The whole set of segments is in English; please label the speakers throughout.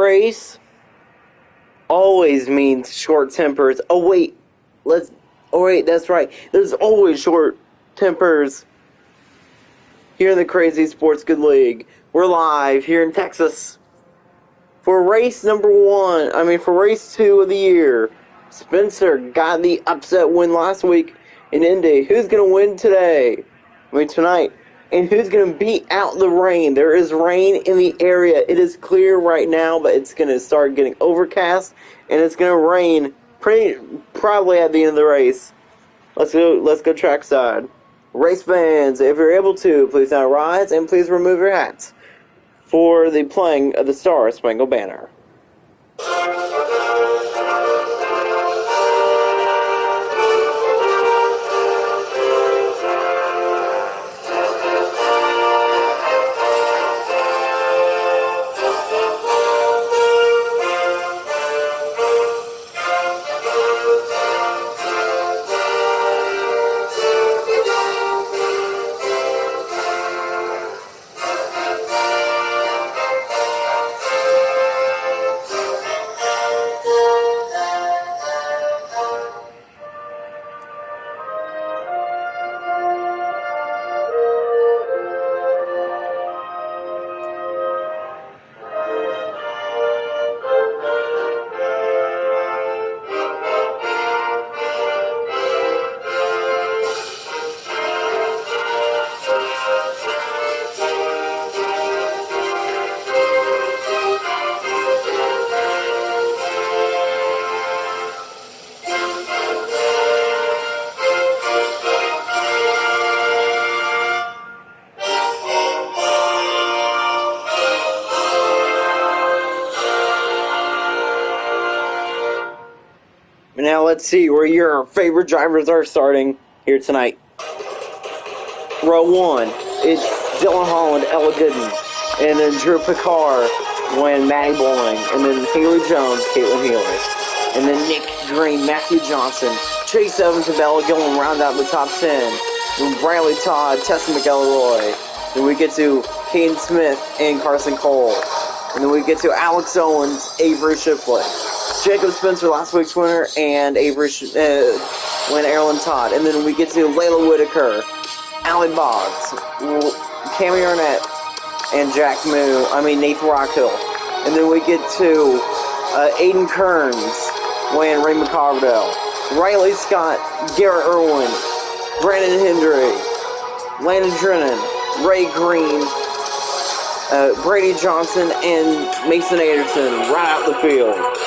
Speaker 1: race always means short tempers. Oh wait, that's right. There's always short tempers here in the Crazy Sports Good League. We're live here in Texas for race for race 2 of the year. Spencer got the upset win last week in Indy. Who's going to win tonight? And who's going to beat out the rain? There is rain in the area. It is clear right now, but it's going to start getting overcast, and it's going to rain probably at the end of the race. Let's go trackside. Race fans, if you're able to, please now rise and please remove your hats for the playing of the Star Spangled Banner. Now let's see where your favorite drivers are starting here tonight. Row 1 is Dylan Holland, Ella Gooden, and then Drew Picard, Maddie Bowling, and then Haley Jones, Caitlin Healy, and then Nick Green, Matthew Johnson, Chase Evans, and Bella Gillen round out the top 10. Then Bradley Todd, Tessa McElroy. Then we get to Caden Smith and Carson Cole. And then we get to Alex Owens, Avery Shipley. Jacob Spencer, last week's winner, and Erlen Todd. And then we get to Layla Whitaker, Allie Boggs, Cammy Arnett, and Nathan Rockhill. And then we get to Aiden Kearns, Ray McCardell, Riley Scott, Garrett Irwin, Brandon Hendry, Landon Drennan, Ray Green, Brady Johnson, and Mason Anderson right out the field.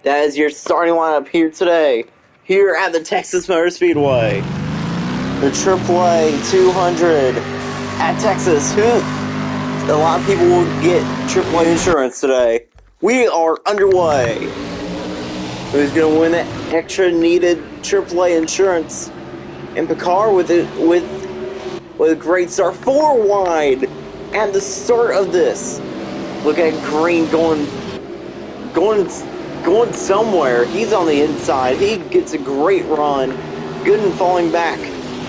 Speaker 1: That is your starting lineup here today, here at the Texas Motor Speedway. The AAA 200 at Texas. A lot of people will get AAA insurance today. We are underway. Who's going to win that extra needed AAA insurance? And Picard with a great start. 4 wide at the start of this. Look at Green going somewhere. He's on the inside. He gets a great run. Gooden falling back.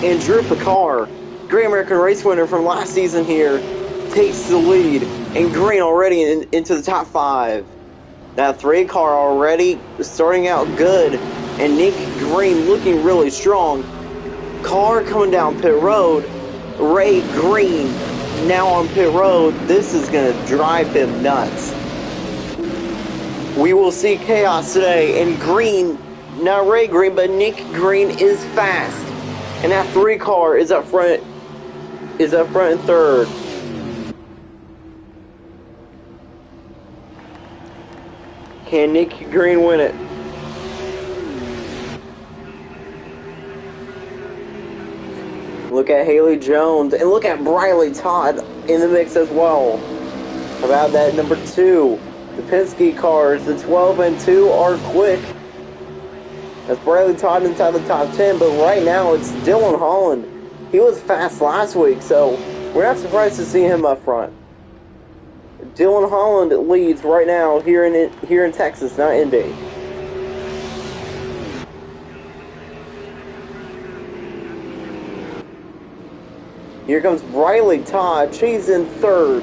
Speaker 1: And Drew Picard, Great American Race winner from last season here, takes the lead. And Green already into the top 5. That 3 car already starting out good. And Nick Green looking really strong. Car coming down pit road. Ray Green now on pit road. This is going to drive him nuts. We will see chaos today, and Green, not Ray Green, but Nick Green is fast. And that 3 car is up front and third. Can Nick Green win it? Look at Haley Jones, and look at Briley Todd in the mix as well. How about that number 2? The Penske cars, the 12 and 2 are quick. That's Bradley Todd inside the top 10, but right now it's Dylan Holland. He was fast last week, so we're not surprised to see him up front. Dylan Holland leads right now here in Texas, not Indy. Here comes Briley Todd. She's in third.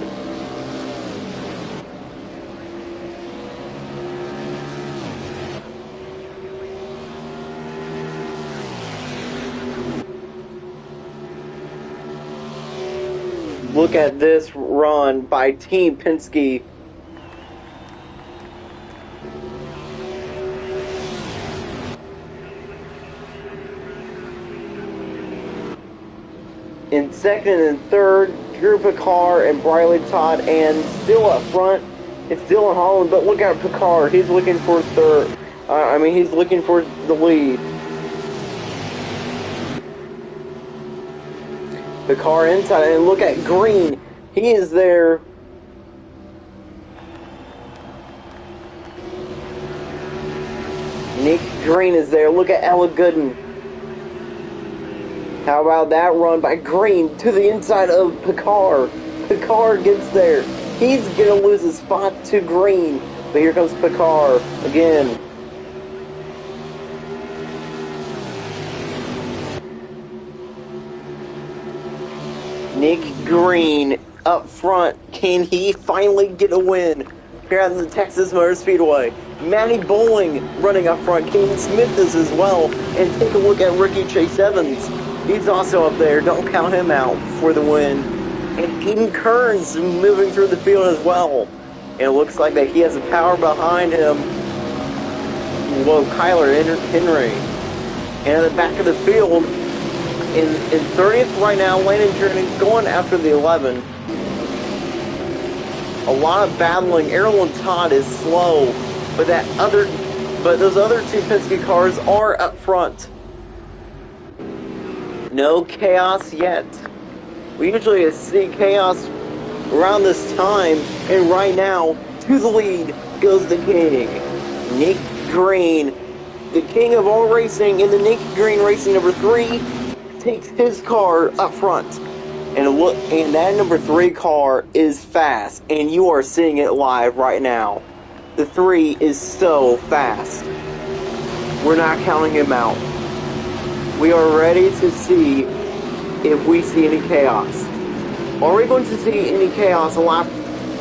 Speaker 1: Look at this run by Team Penske. In second and third, Drew Picard and Briley Todd, and still up front, it's Dylan Holland, but look at Picard. He's looking for third. He's looking for the lead. Picard inside, and look at Green. He is there. Nick Green is there. Look at Ella Gooden. How about that run by Green to the inside of Picard? Picard gets there. He's going to lose his spot to Green. But here comes Picard again. Nick Green up front. Can he finally get a win here at the Texas Motor Speedway? Manny Bowling running up front. Caden Smith is as well. And take a look at Ricky Chase Evans. He's also up there. Don't count him out for the win. And Eden Kearns moving through the field as well. And it looks like that he has the power behind him. Whoa, Kyler Henry. And at the back of the field, in 30th right now, Landon Jordan going after the 11. A lot of battling. Errol Todd is slow, but those other two Penske cars are up front. No chaos yet. We usually see chaos around this time, and right now, to the lead goes the king, Nick Green. The king of all racing in the Nick Green Racing number 3 takes his car up front. And that number 3 car is fast, and you are seeing it live right now. The 3 is so fast. We're not counting him out. We are ready to see if we see any chaos. Are we going to see any chaos on lap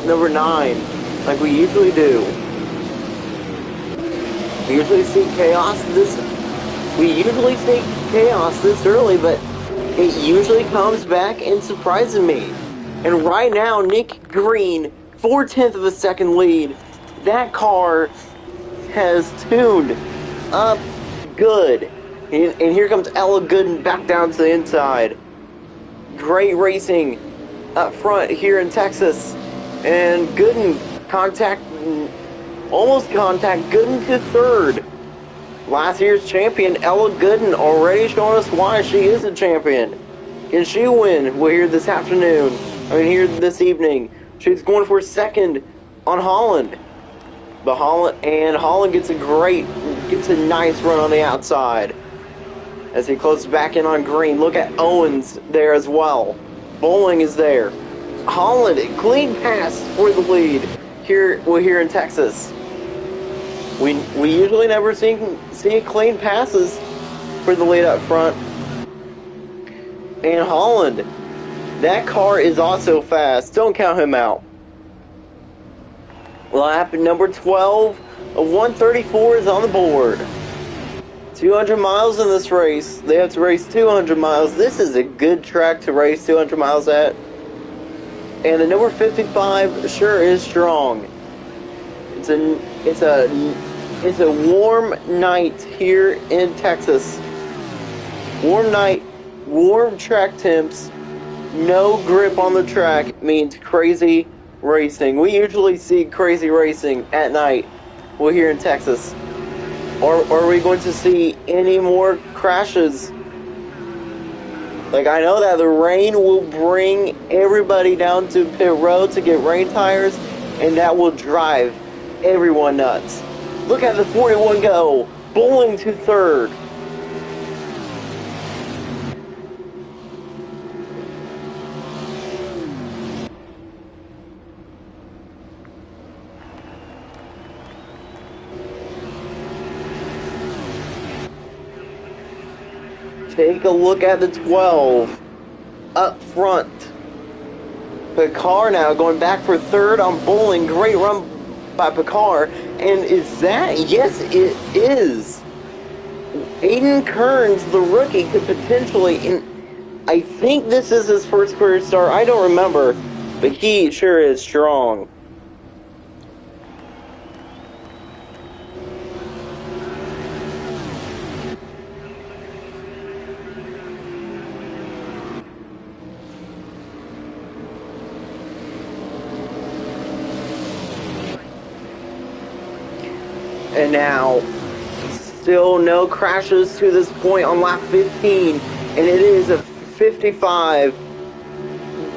Speaker 1: number 9, like we usually do? We usually see chaos this early, but it usually comes back and surprises me. And right now, Nick Green, 4/10 of a second lead. That car has tuned up good. And here comes Ella Gooden back down to the inside. Great racing up front here in Texas. And Gooden almost contact Gooden to third. Last year's champion, Ella Gooden, already showing us why she is a champion. Can she win? We're here this afternoon. Here this evening. She's going for second on Holland. But Holland gets a nice run on the outside. As he closes back in on Green. Look at Owens there as well. Bowling is there. Holland, clean pass for the lead here in Texas. We usually never see clean passes for the lead up front. And Holland, that car is also fast. Don't count him out. Lap number 12 of 134 is on the board. 200 miles in this race. They have to race 200 miles. This is a good track to race 200 miles at. And the number 55 sure is strong. It's a warm night here in Texas. Warm night, warm track temps, no grip on the track means crazy racing. We usually see crazy racing at night. We're here in Texas. Or are we going to see any more crashes? Like, I know that the rain will bring everybody down to pit road to get rain tires, and that will drive everyone nuts. Look at the 41 go. Bowling to third. Take a look at the 12 up front. Picard now going back for third on Bowling. Great run by Picard. And is that? Yes, it is. Aiden Kearns, the rookie, could potentially I think this is his first career start. I don't remember, but he sure is strong. And now, still no crashes to this point on lap 15, and it is a 55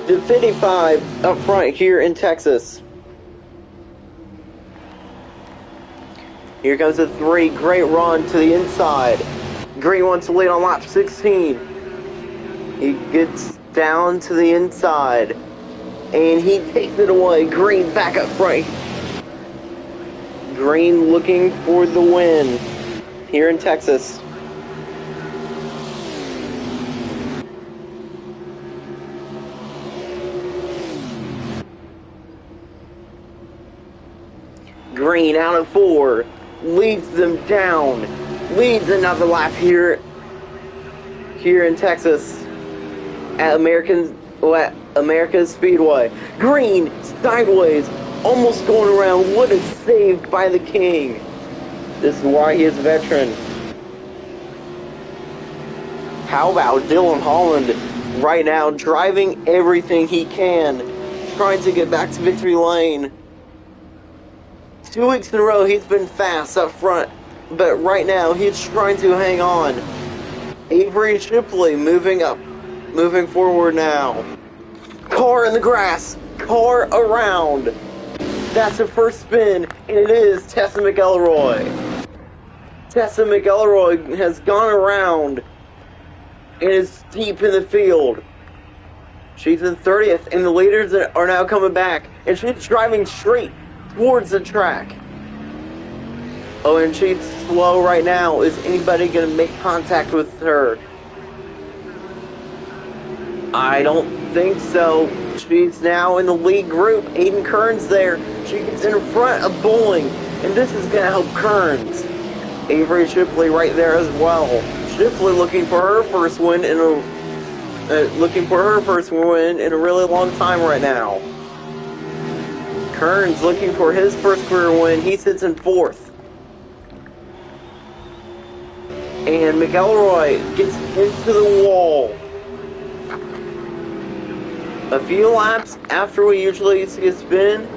Speaker 1: to 55 up front here in Texas. Here comes the 3, great run to the inside. Green wants to lead on lap 16. He gets down to the inside, and he takes it away. Green back up front. Green looking for the win here in Texas. Green out of 4, leads them down, leads another lap here in Texas at America's Speedway. Green sideways, almost going around. What a save by the King. This is why he is a veteran. How about Dylan Holland right now driving everything he can, trying to get back to victory lane. 2 weeks in a row he's been fast up front, but right now he's trying to hang on. Avery Shipley moving forward now. Car in the grass, car around. That's the first spin, and it is Tessa McElroy. Tessa McElroy has gone around and is deep in the field. She's in 30th, and the leaders are now coming back, and she's driving straight towards the track. Oh, and she's slow right now. Is anybody going to make contact with her? I don't think so. She's now in the lead group. Aiden Kearns there. She gets in front of Bowling, and this is going to help Kearns. Avery Shipley right there as well. Shipley looking for her first win in a really long time right now. Kearns looking for his first career win. He sits in 4th. And McElroy gets into the wall. A few laps after we usually see a spin,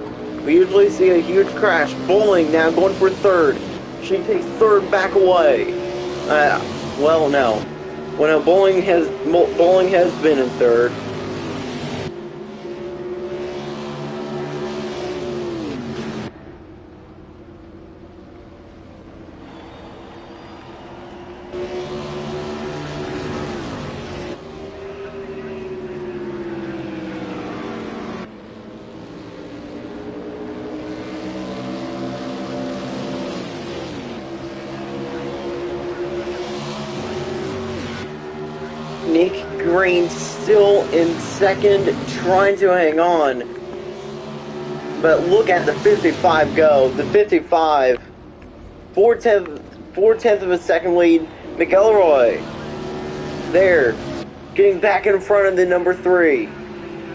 Speaker 1: we usually see a huge crash. Bowling now going for 3rd. She takes 3rd back away. Well, no. When Bowling has been in 3rd. Nick Green still in 2nd, trying to hang on. But look at the 55 go. The 55, 4/10 of a second lead. McElroy there, getting back in front of the number 3.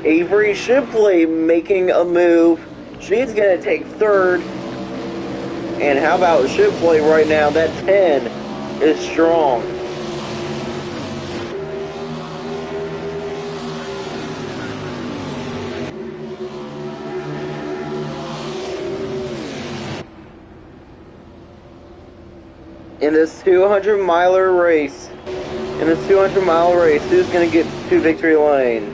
Speaker 1: Avery Shipley making a move. She's going to take 3rd. And how about Shipley right now? That 10 is strong. In this 200-mile race, who's going to get to victory lane?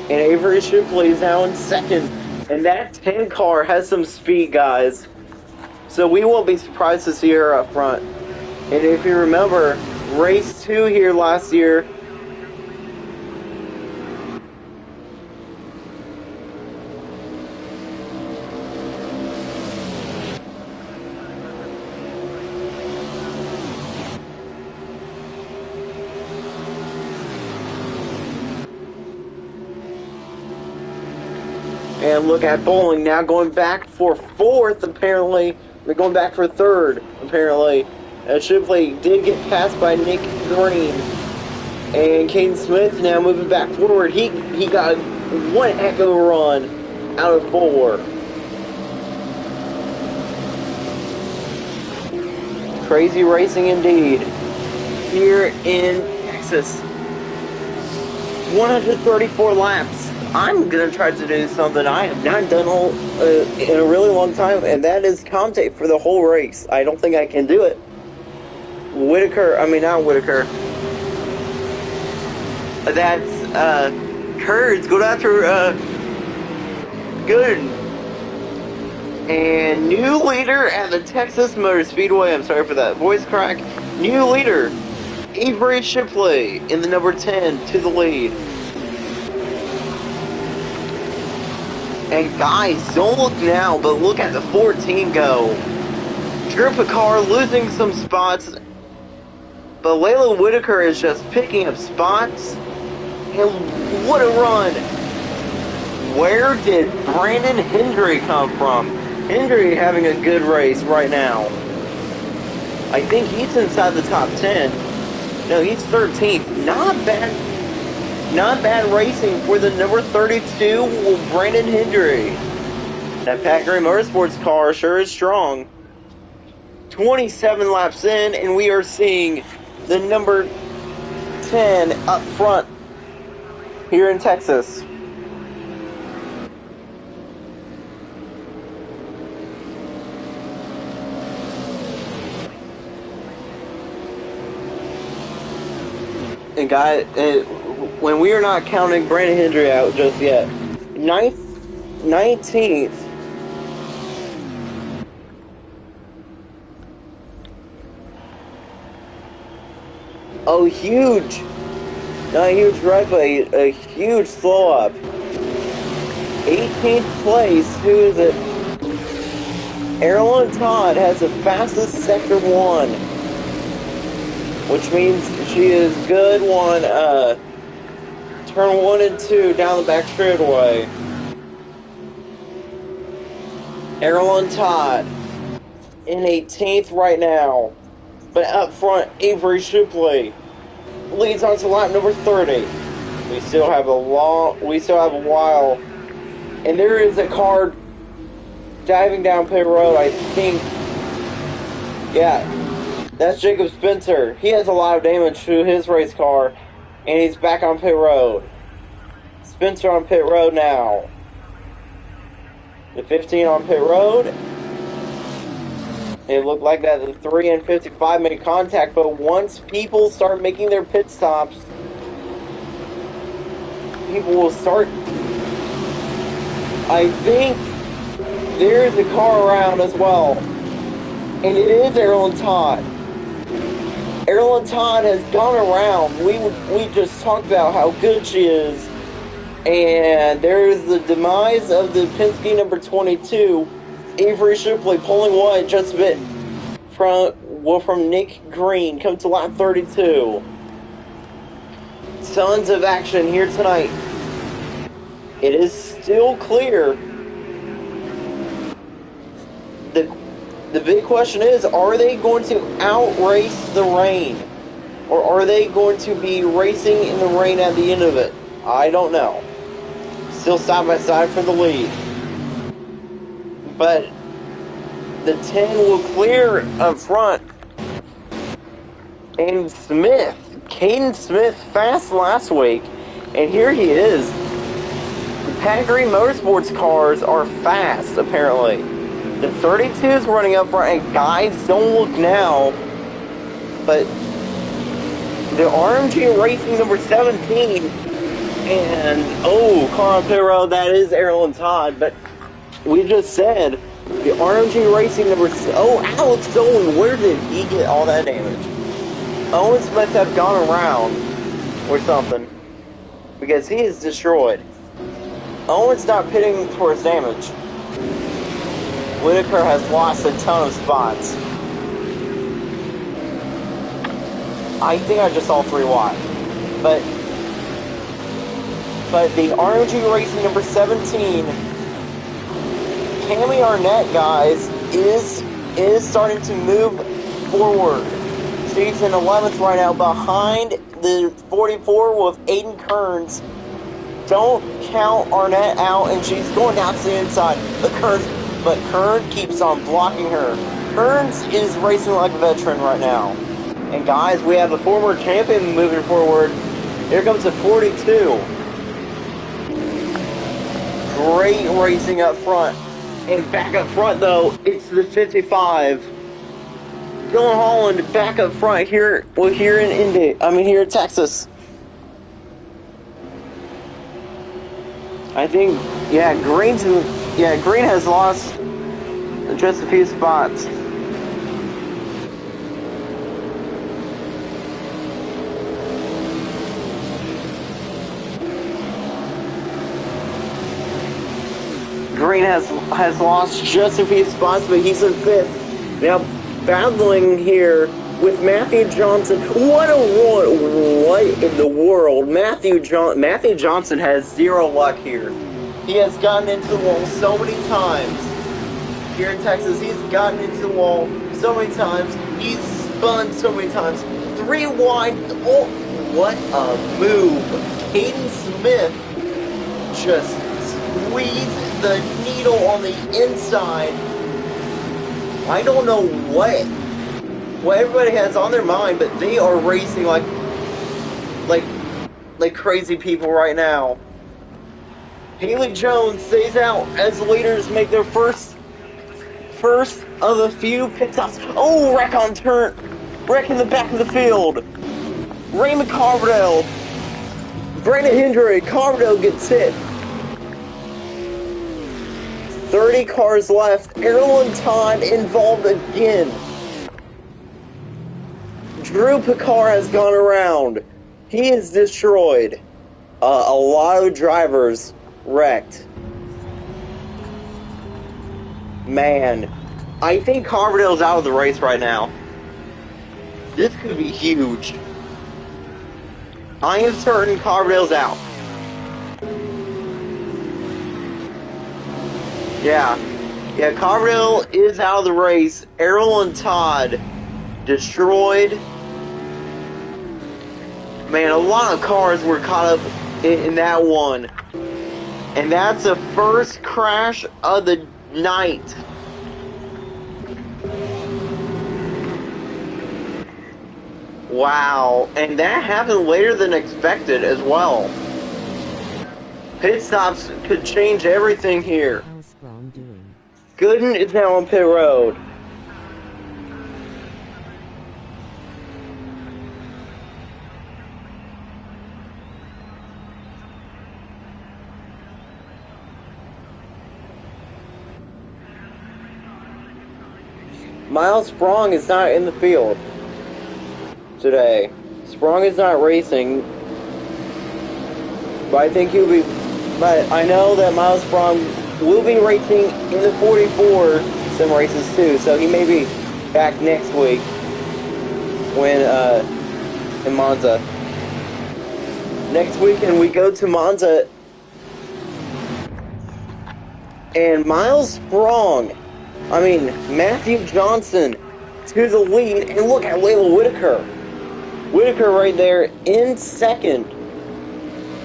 Speaker 1: And Avery Shipley is now in 2nd. And that 10 car has some speed, guys. So we won't be surprised to see her up front. And if you remember, race 2 here last year, And look at Bowling now going back for fourth, apparently. They're going back for third, apparently. Shipley did get passed by Nick Green. And Caden Smith now moving back forward. He got one heck of a run out of 4. Crazy racing indeed. Here in Texas. 134 laps. I'm going to try to do something I have not done in a really long time, and that is commentate for the whole race. I don't think I can do it. Not Whitaker. That's, Kurds going after, Good. And new leader at the Texas Motor Speedway. I'm sorry for that voice crack. New leader, Avery Shipley in the number 10 to the lead. And guys, don't look now, but look at the 14 go. Drew Picard losing some spots, but Layla Whitaker is just picking up spots. And what a run! Where did Brandon Hendry come from? Hendry having a good race right now. I think he's inside the top 10. No, he's 13th. Not bad racing for the number 32, Brandon Hendry. That Packard Motorsports car sure is strong. 27 laps in, and we are seeing the number 10 up front here in Texas. And guys, when we are not counting Brandon Hendry out just yet, 19th. Oh, huge! Not a huge wreck, but a huge slow up. 18th place. Who is it? Erilyn Todd has the fastest Sector 1. Which means she is good turn 1 and 2 down the back straightaway. Erilyn Todd in 18th right now. But up front, Avery Shipley leads on to lap number 30. We still have a while. And there is a car diving down pit road, I think. Yeah. That's Jacob Spencer. He has a lot of damage to his race car, and he's back on pit road. Spencer on pit road now. The 15 on pit road. It looked like that the 3 and 55 made contact, but once people start making their pit stops, people will start. I think there's a car around as well, and it is Erilyn Todd. Erilyn Todd has gone around. We just talked about how good she is. And there's the demise of the Penske number 22. Avery Shipley pulling away just a bit from Nick Green. Come to lap 32. Tons of action here tonight. It is still clear. The big question is, are they going to outrace the rain? Or are they going to be racing in the rain at the end of it? I don't know. Still side by side for the lead. But the 10 will clear up front. And Smith, Caden Smith, fast last week. And here he is. The Packard Motorsports cars are fast, apparently. The 32 is running up front, and guys, don't look now, but the RMG Racing number 17, and, car on pit road, that is Erilyn Todd, but we just said, the RMG Racing number, Alex Dolan, where did he get all that damage? Owen Smith have gone around, or something, because he is destroyed. Owen's not pitting for his damage. Whitaker has lost a ton of spots. I think I just saw 3 wide. But the RMG Racing number 17 Tammy Arnett, guys, is starting to move forward. She's in 11th right now, behind the 44 with Aiden Kearns. Don't count Arnett out, and she's going down to the inside. But Kearns keeps on blocking her. Kearns is racing like a veteran right now. And guys, we have a former champion moving forward. Here comes the 42. Great racing up front. And back up front, though, it's the 55. Dylan Holland back up front here. Well, here in Texas. I think, Green has lost just a few spots. Green has lost just a few spots, but he's in 5th. Now, battling here with Matthew Johnson. What in the world? Matthew Johnson has zero luck here. He has gotten into the wall so many times. Here in Texas, he's gotten into the wall so many times. He's spun so many times. 3 wide. Oh, what a move. Caden Smith just squeezed the needle on the inside. I don't know what everybody has on their mind, but they are racing like crazy people right now. Haley Jones stays out as leaders make their first of a few pit stops. Oh, wreck in the back of the field. Raymond Carbondale, Brandon Hendry, Carbondale gets hit. 30 cars left. Erlen Todd involved again. Drew Picard has gone around. He is destroyed. A lot of drivers wrecked. Man, I think Carbondale's out of the race right now. This could be huge. I am certain Carbondale's out. Yeah, Carbondale is out of the race. Errol and Todd destroyed. Man, a lot of cars were caught up in that one. And that's the first crash of the night. Wow, and that happened later than expected as well. Pit stops could change everything here. Gooden is now on pit road. Miles Sprong is not in the field today. Sprong is not racing, but I think he'll be. But I know that Miles Sprong will be racing in the 44 some races too, so he may be back next week when in Monza. Next weekend we go to Monza, and Matthew Johnson to the lead, and look at Layla Whitaker. Whitaker right there in second.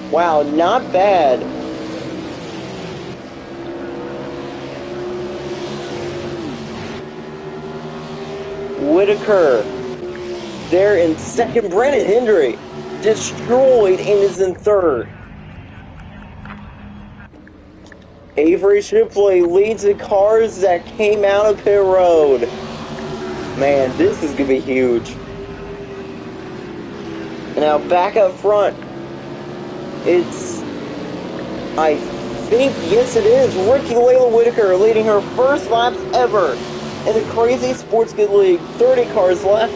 Speaker 1: Wow, not bad. Whitaker there in second. Brandon Hendry destroyed and is in third. Avery Shipley leads the cars that came out of pit road. Man, this is going to be huge. Now back up front, it's, I think, yes it is, Ricky Layla Whitaker leading her first laps ever in the Crazy Sports Good League. 30 cars left.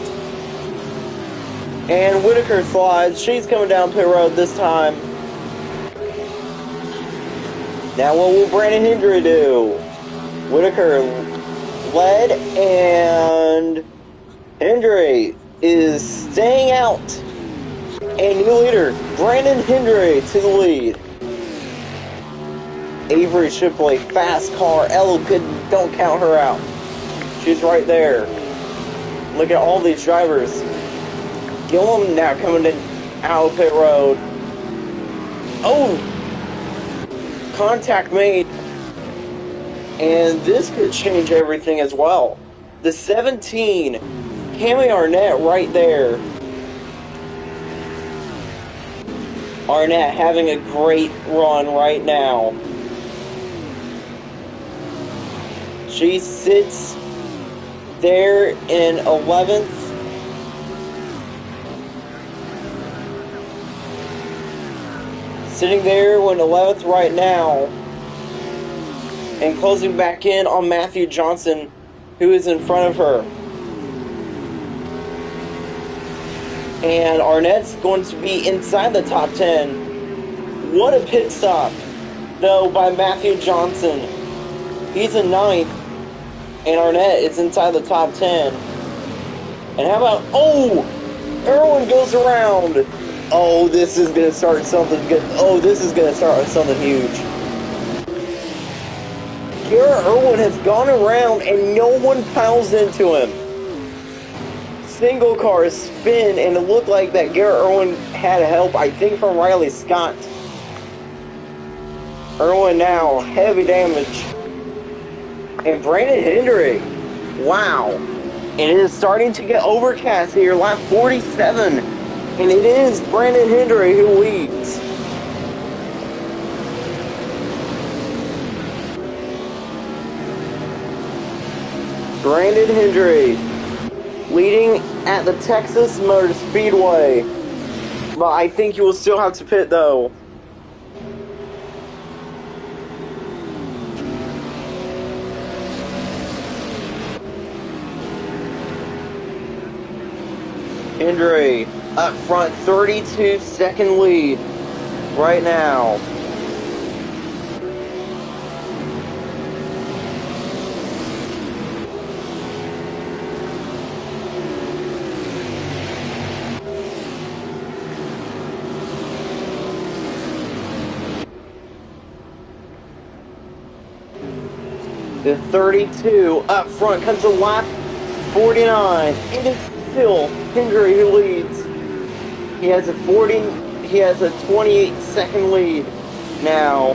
Speaker 1: And Whitaker slides. She's coming down pit road this time. Now what will Brandon Hendry do? Whitaker led, and Hendry is staying out. And new leader, Brandon Hendry to the lead. Avery Shipley, fast car. Ella couldn't, don't count her out. She's right there. Look at all these drivers. Gillum now coming in out of pit road. Oh! Contact made. And this could change everything as well. The 17, Cammy Arnett right there. Arnett having a great run right now. She sits there in 11th. Sitting there in 11th right now. And closing back in on Matthew Johnson, who is in front of her. And Arnett's going to be inside the top 10. What a pit stop, though, by Matthew Johnson. He's in 9th, and Arnett is inside the top 10. And how about, oh, Irwin goes around. Oh, this is going to start something good. Oh, this is going to start something huge. Garrett Irwin has gone around, and no one piles into him. Single car spin, and it looked like that Garrett Irwin had help, I think, from Riley Scott. Irwin now, heavy damage. And Brandon Hendry, wow. And it is starting to get overcast here, lap 47. And it is Brandon Hendry who leads. Brandon Hendry leading at the Texas Motor Speedway. But I think you will still have to pit though. Hendry up front, 32-second lead right now. The 32 up front comes to lap 49. It is still Hendry who leads. He has a 28-second lead now.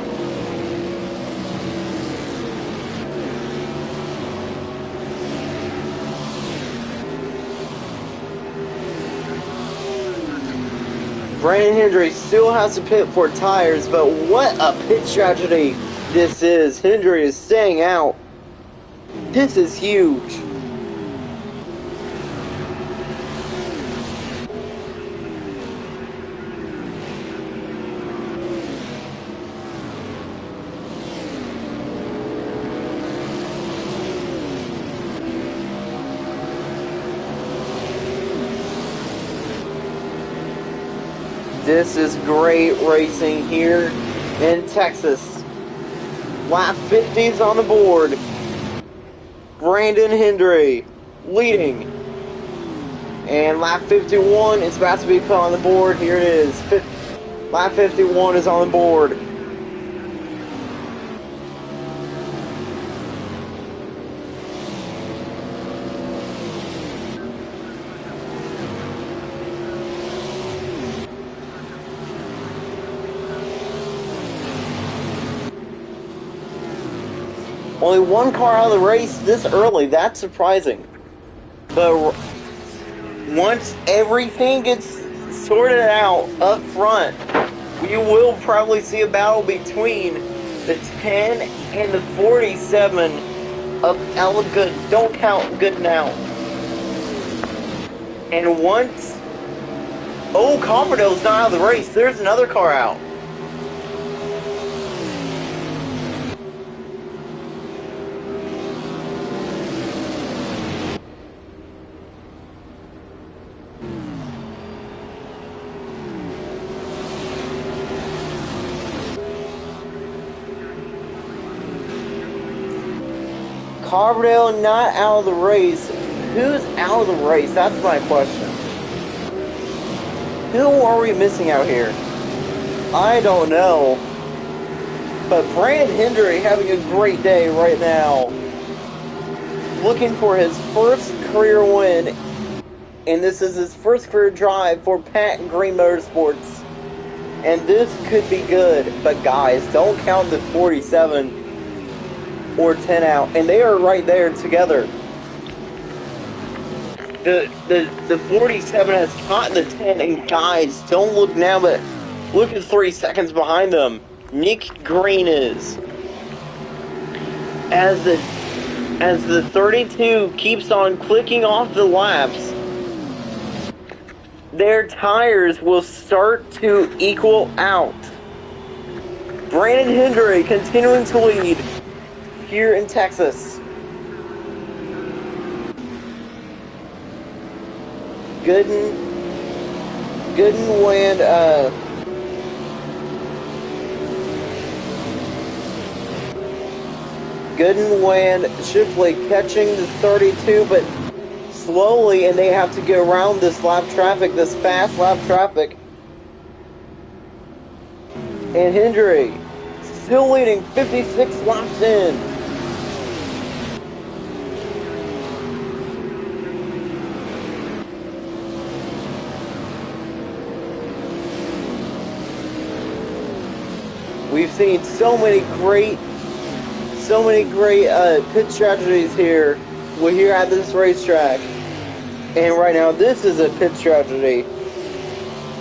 Speaker 1: Brandon Hendry still has to pit for tires, but what a pit tragedy this is. Hendry is staying out. This is huge. This is great racing here in Texas. Lap 50 is on the board. Brandon Hendry leading. And lap 51 is about to be put on the board. Here it is. Lap 51 is on the board. Only one car out of the race this early. That's surprising. But once everything gets sorted out up front, we will probably see a battle between the 10 and the 47 of Ella Good. Don't count Good now. And once... Oh, Copperdale's not out of the race. There's another car out. Carbondale not out of the race. Who's out of the race? That's my question. Who are we missing out here? I don't know. But Brandon Hendry having a great day right now. Looking for his first career win. And this is his first career drive for Pat Green Motorsports. And this could be good. But guys, don't count the 47 or 10 out. And they are right there together. The 47 has caught the 10. And guys, don't look now, but look at 3 seconds behind them. Nick Green is. As the 32 keeps on clicking off the laps, their tires will start to equal out. Brandon Hendry continuing to lead here in Texas. Gooden and Shipley catching the 32, but slowly, and they have to get around this lap traffic, this fast lap traffic. And Hendry still leading 56 laps in. We've seen so many great pit strategies here. We're here at this racetrack. And right now, this is a pit strategy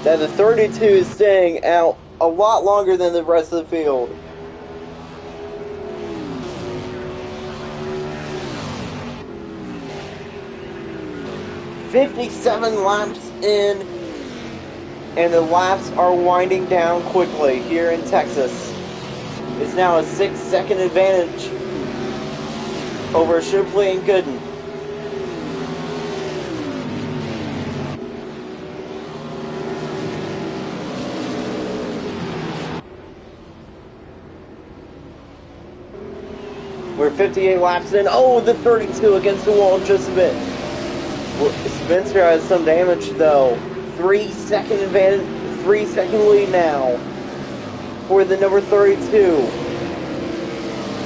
Speaker 1: that the 32 is staying out a lot longer than the rest of the field. "57 laps in, and the laps are winding down quickly here in Texas. It's now a 6-second advantage over Shipley and Gooden. We're 58 laps in. Oh, the 32 against the wall just a bit. Well, Spencer has some damage though. 3-second advantage, 3-second lead now for the number 32.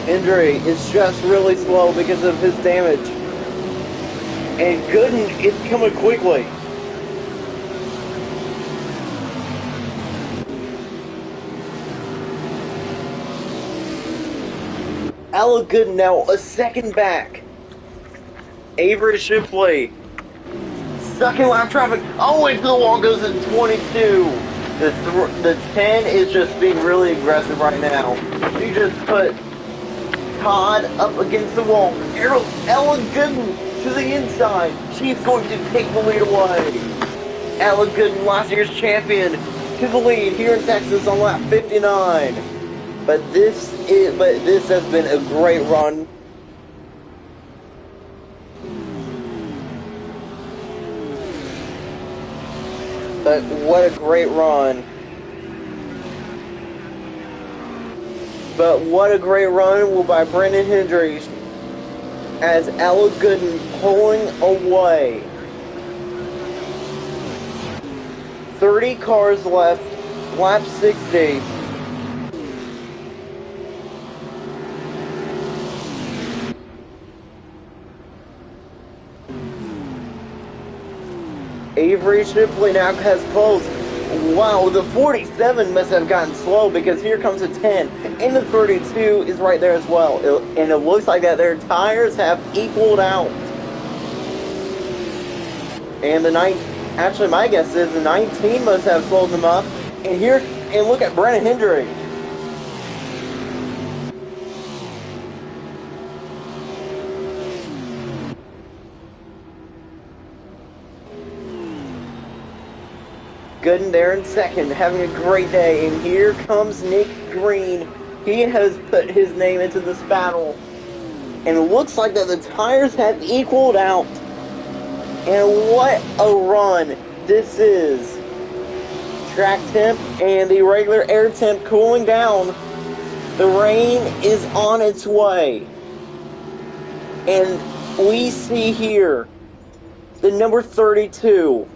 Speaker 1: Hendry is just really slow because of his damage. And Gooden is coming quickly. Ella Gooden now a second back. Avery Shipley. Second lap traffic. Oh, into the wall goes in 22. The 10 is just being really aggressive right now. She just put Todd up against the wall. Ella Gooden to the inside. She's going to take the lead away. Ella Gooden, last year's champion, to the lead here in Texas on lap 59. But this has been a great run. But what a great run. But what a great run by Brandon Hendry as Ella Gooden pulling away. 30 cars left, lap 60. Avery Shipley now has closed. Wow, the 47 must have gotten slow because here comes a 10. And the 32 is right there as well. And it looks like that their tires have equaled out. And the 9, actually my guess is the 19 must have slowed them up. And look at Brandon Hendry. Gooden there in second, having a great day. And here comes Nick Green. He has put his name into this battle. And it looks like that the tires have equaled out. And what a run this is. Track temp and the regular air temp cooling down. The rain is on its way. And we see here the number 32.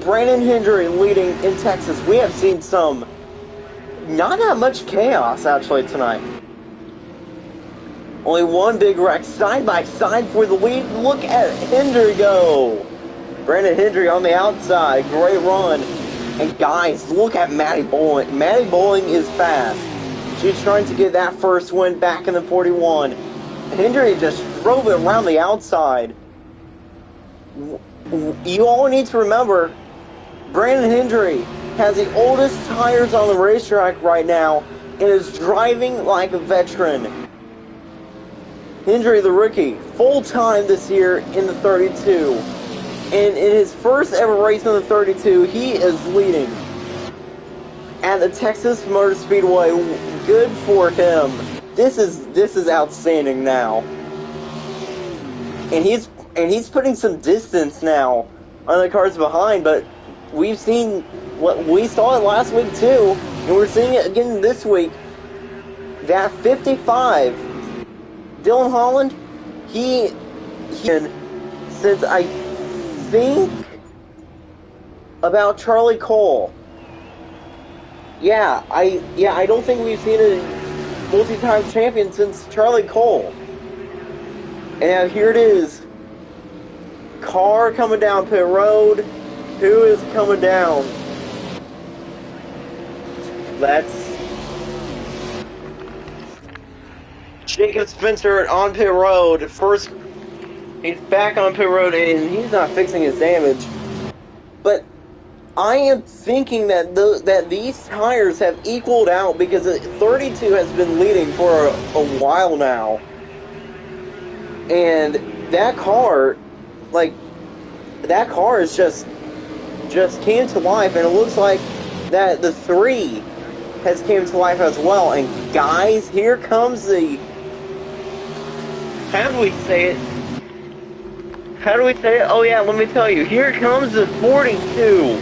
Speaker 1: Brandon Hendry leading in Texas. We have seen some not that much chaos actually tonight. Only one big wreck side by side for the lead. Look at Hendry go. Brandon Hendry on the outside. Great run. And guys, look at Maddie Bowling. Maddie Bowling is fast. She's trying to get that first win back in the 41. Hendry just drove it around the outside. You all need to remember, Brandon Hendry has the oldest tires on the racetrack right now and is driving like a veteran. Hendry, the rookie, full-time this year in the 32. And in his first ever race in the 32, he is leading at the Texas Motor Speedway. Good for him. This is outstanding now. And he's putting some distance now on the cars behind, but we've seen what we saw it last week too, and we're seeing it again this week. That 55, Dylan Holland, he since I think about Charlie Cole. Yeah, I don't think we've seen a multi-time champion since Charlie Cole. And now here it is. Car coming down pit road. Who is coming down? That's Jacob Spencer on pit road. First, he's back on pit road and he's not fixing his damage. But I am thinking that that these tires have equaled out because 32 has been leading for a while now. And that car, is just came to life, and it looks like that the 3 has came to life as well. And guys, here comes the, how do we say it? Oh yeah, let me tell you. Here comes the 42.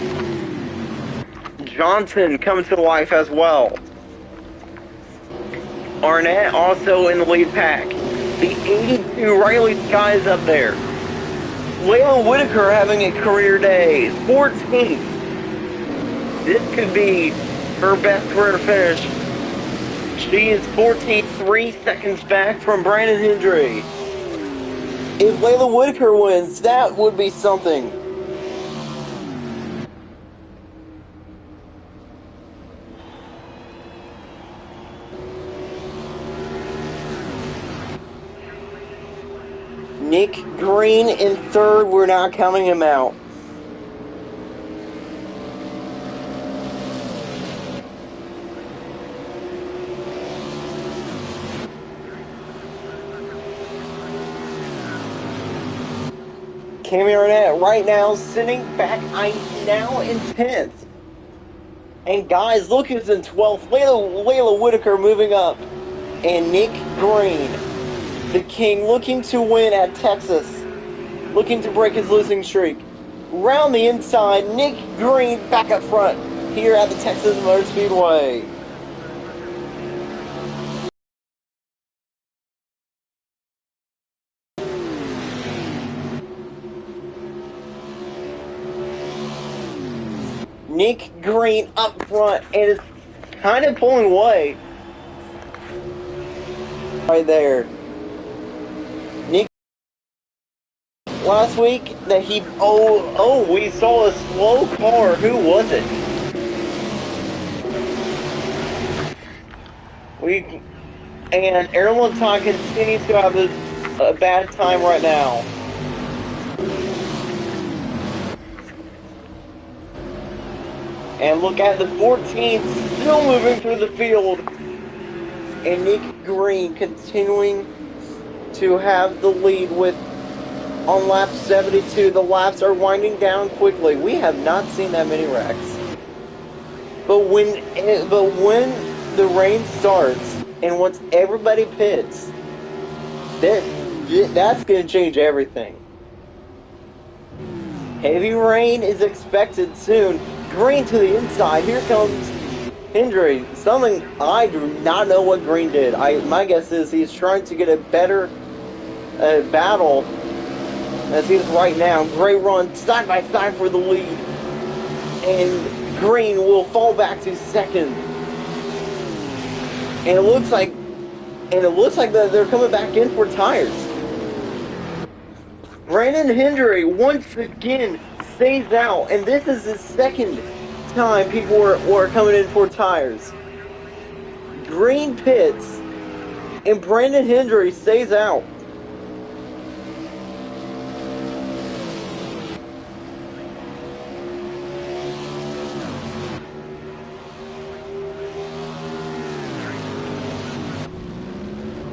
Speaker 1: Johnson coming to life as well. Arnett also in the lead pack. The 82 Riley Sky's up there. Layla Whitaker having a career day. 14th. This could be her best career finish. She is 14th, 3 seconds back from Brandon Hendry. If Layla Whitaker wins, that would be something. Nick Green in third, we're not counting him out. Cammy Arnett right now sitting back now in 10th. And guys, look who's in 12th. Layla Whitaker moving up. And Nick Green, the king, looking to win at Texas. Looking to break his losing streak. Round the inside, Nick Green back up front here at the Texas Motor Speedway. Nick Green up front and is kind of pulling away. Right there. Nick last week that he we saw a slow car. Who was it? And Aaron Latour continues to have a bad time right now. And look at the 14th still moving through the field. And Nick Green continuing to have the lead with on lap 72. The laps are winding down quickly. We have not seen that many wrecks. But when the rain starts and once everybody pits, that's going to change everything. Heavy rain is expected soon. Green to the inside. Here comes Hendry. Something I do not know what Green did. My guess is he's trying to get a better battle as he is right now. Great run side by side for the lead. And Green will fall back to second. And it looks like that they're coming back in for tires. Brandon Hendry once again stays out, and this is the second time people were coming in for tires. Green pits, and Brandon Hendry stays out.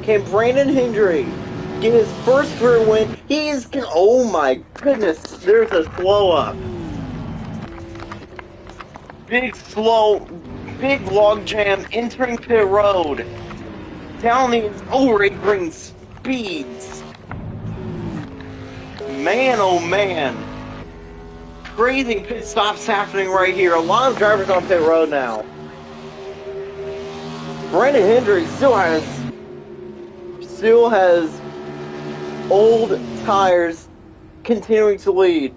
Speaker 1: Can Brandon Hendry get his first career win? Oh my goodness, there's a slow up. Big log jam entering pit road. Down these already green speeds. Man, oh man. Crazy pit stops happening right here. A lot of drivers on pit road now. Brandon Hendry still has old tires continuing to lead.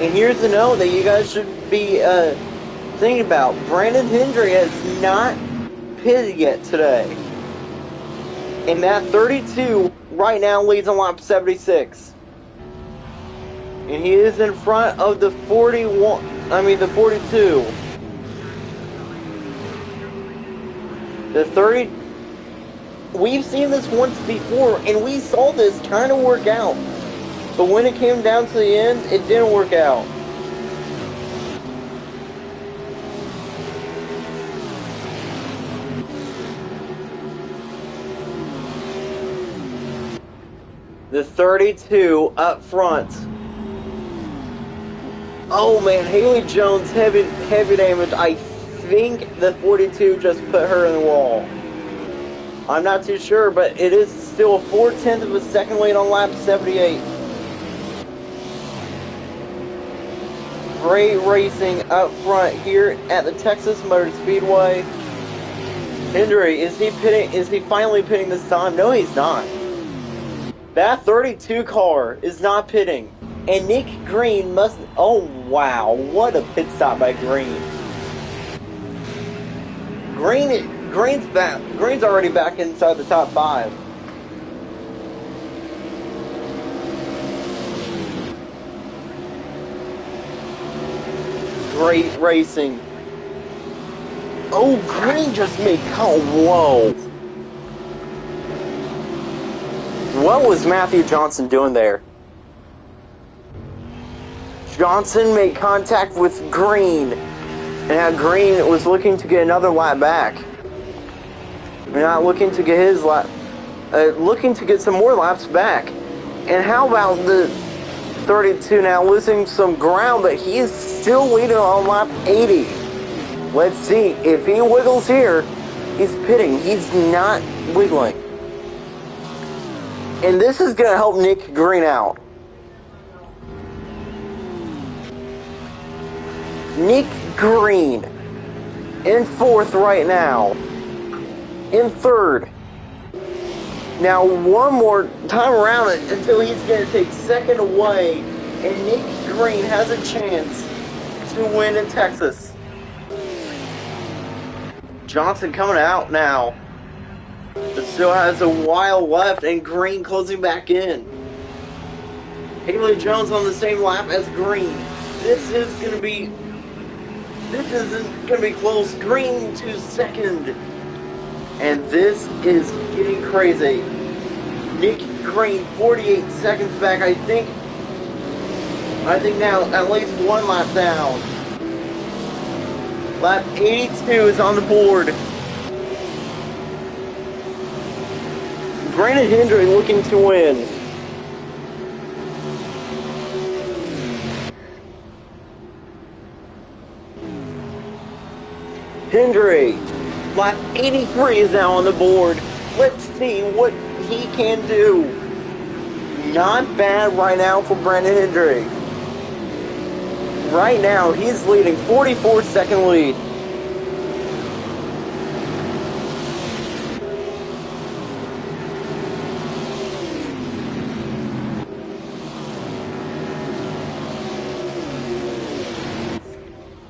Speaker 1: And here's the note that you guys should be thinking about. Brandon Hendry has not pitted yet today. And that 32 right now leads on lap 76. And he is in front of the 42. The 30. We've seen this once before, and we saw this kind of work out. But when it came down to the end, it didn't work out. The 32 up front. Oh man, Haley Jones, heavy damage. I think the 42 just put her in the wall. I'm not too sure, but it is still a 4/10 of a second lead on lap 78. Great racing up front here at the Texas Motor Speedway. Hendry, is he finally pitting this time? No, he's not. That 32 car is not pitting. And Nick Green must... Oh, wow. What a pit stop by Green. Green's back. Green's already back inside the top 5. Great racing. Oh, Green just made... Oh, whoa. What was Matthew Johnson doing there? Johnson made contact with Green. And now Green was looking to get another lap back. Not looking to get his lap... looking to get some more laps back. And how about the 32 now losing some ground, but he is still leading on lap 80. Let's see. If he wiggles here, he's pitting. He's not wiggling. And this is going to help Nick Green out. Nick Green in 4th right now. In 3rd. Now one more time around it until he's going to take 2nd away. And Nick Green has a chance to win in Texas. Johnson coming out now. But still has a while left, and Green closing back in. Haley Jones on the same lap as Green. This isn't gonna be close. Green to 2nd. And this is getting crazy. Nick Green 48 seconds back. I think now at least 1 lap down. Lap 82 is on the board. Brandon Hendry looking to win. Hendry, lap 83 is now on the board. Let's see what he can do. Not bad right now for Brandon Hendry. Right now, he's leading 44-second lead.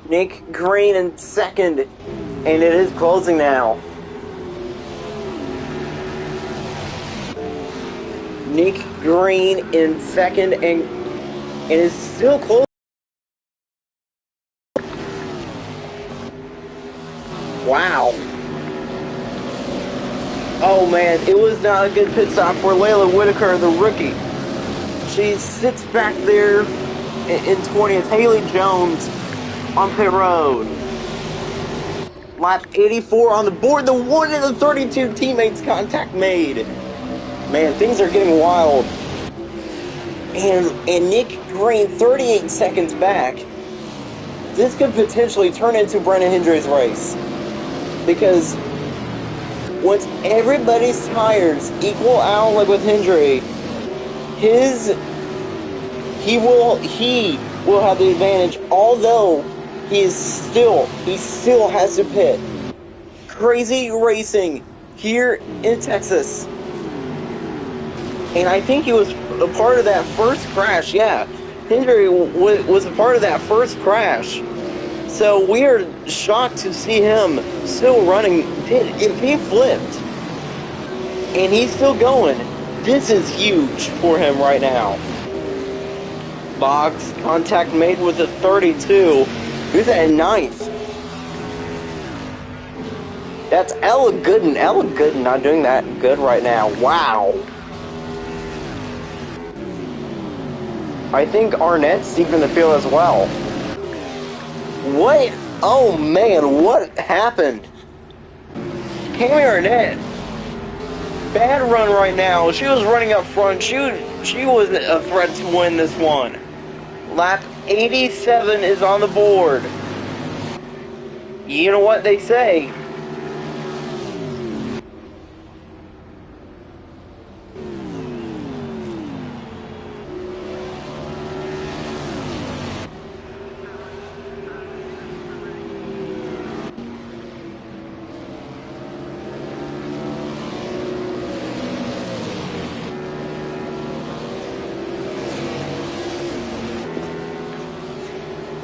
Speaker 1: Nick Green in second, and it is closing now. Nick Green in second, and it is still close. Wow. Oh man, it was not a good pit stop for Layla Whitaker, the rookie. She sits back there in 20th. Haley Jones on pit road. Lap 84 on the board. The 1 and the 32 teammates contact made. Man, things are getting wild. And Nick Green 38 seconds back. This could potentially turn into Brennan Hendry's race. Because once everybody's tires equal out, like with Hendry, he will have the advantage, although he still has to pit. Crazy racing here in Texas. And I think he was a part of that first crash. Yeah, Hendry was a part of that first crash. So we are shocked to see him still running. If he flipped and he's still going, this is huge for him right now. Boggs contact made with the 32. Who's at 9th? That's Ella Gooden. Ella Gooden not doing that good right now. Wow. I think Arnett's deep in the field as well. What? Oh man, what happened? Cami Arnett. Bad run right now. She was running up front. She was a threat to win this one. Lap 87 is on the board. You know what they say.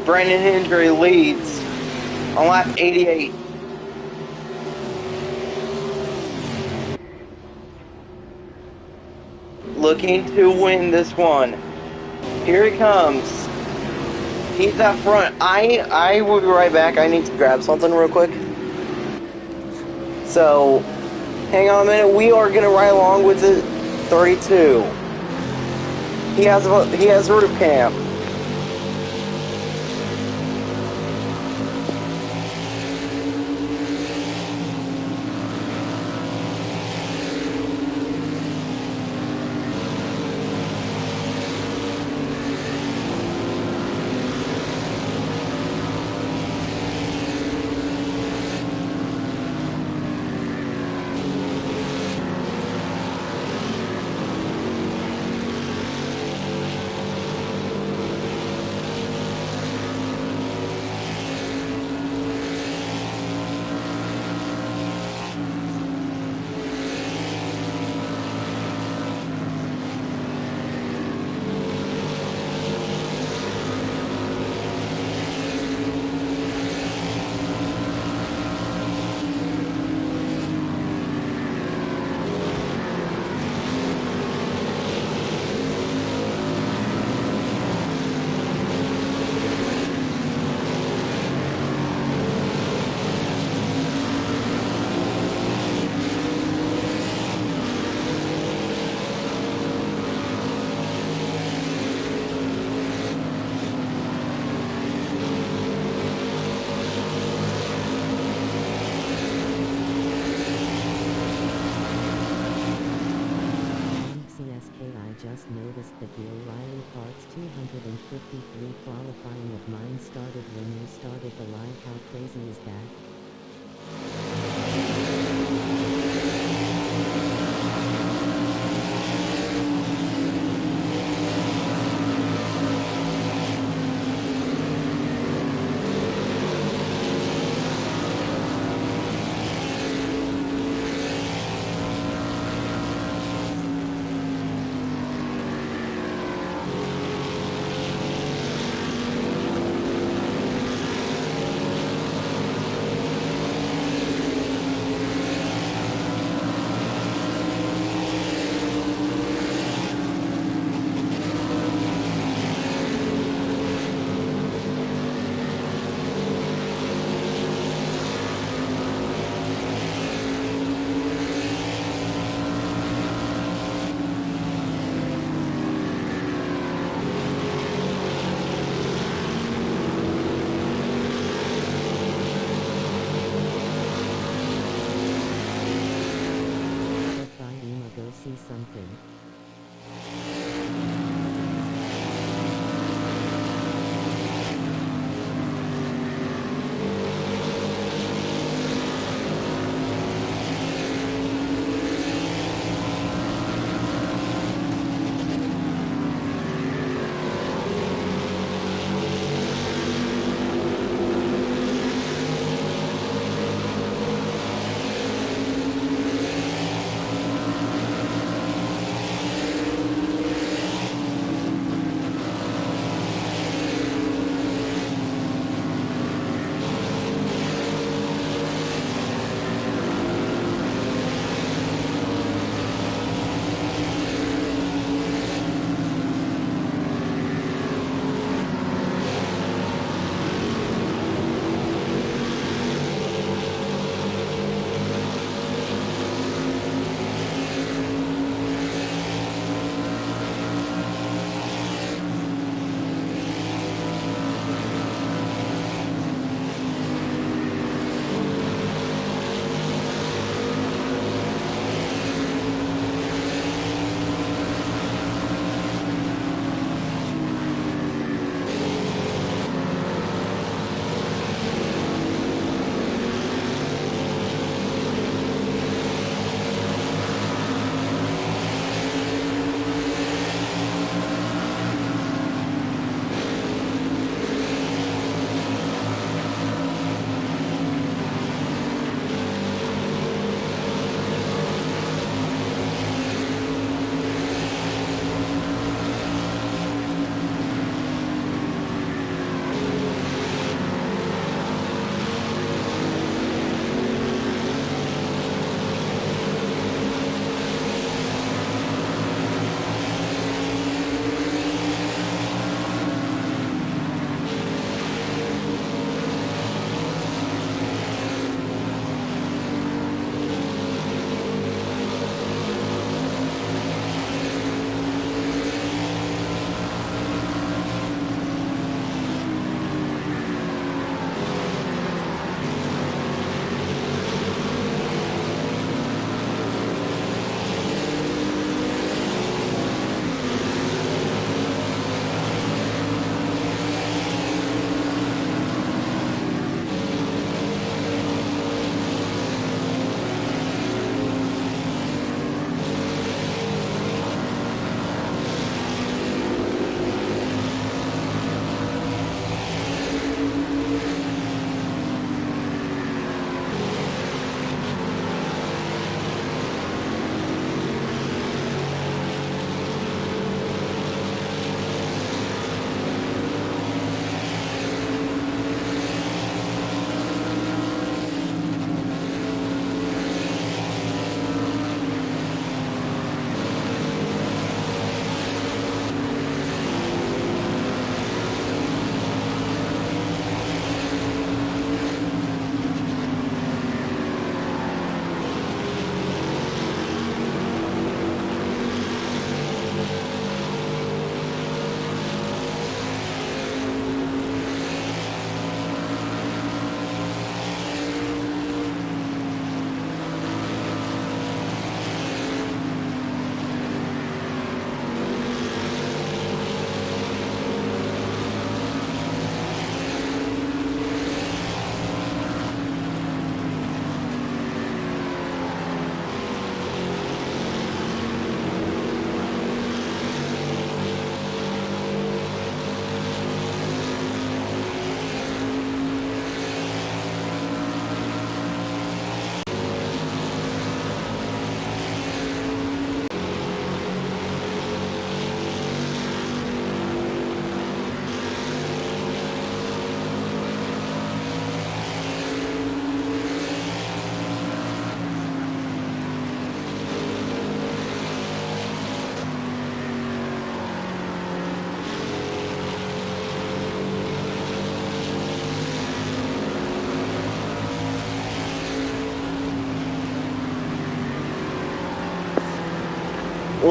Speaker 1: Brandon Hendry leads on lap 88. Looking to win this one. Here he comes. He's up front. I will be right back. I need to grab something real quick. So, hang on a minute. We are going to ride along with the 32. He has roof camp.
Speaker 2: CSKL just noticed that the O'Reilly Parts 253 qualifying of mine started when you started the live. How crazy is that?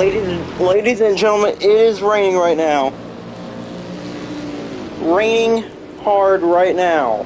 Speaker 1: Ladies and gentlemen, it is raining right now. Raining hard right now.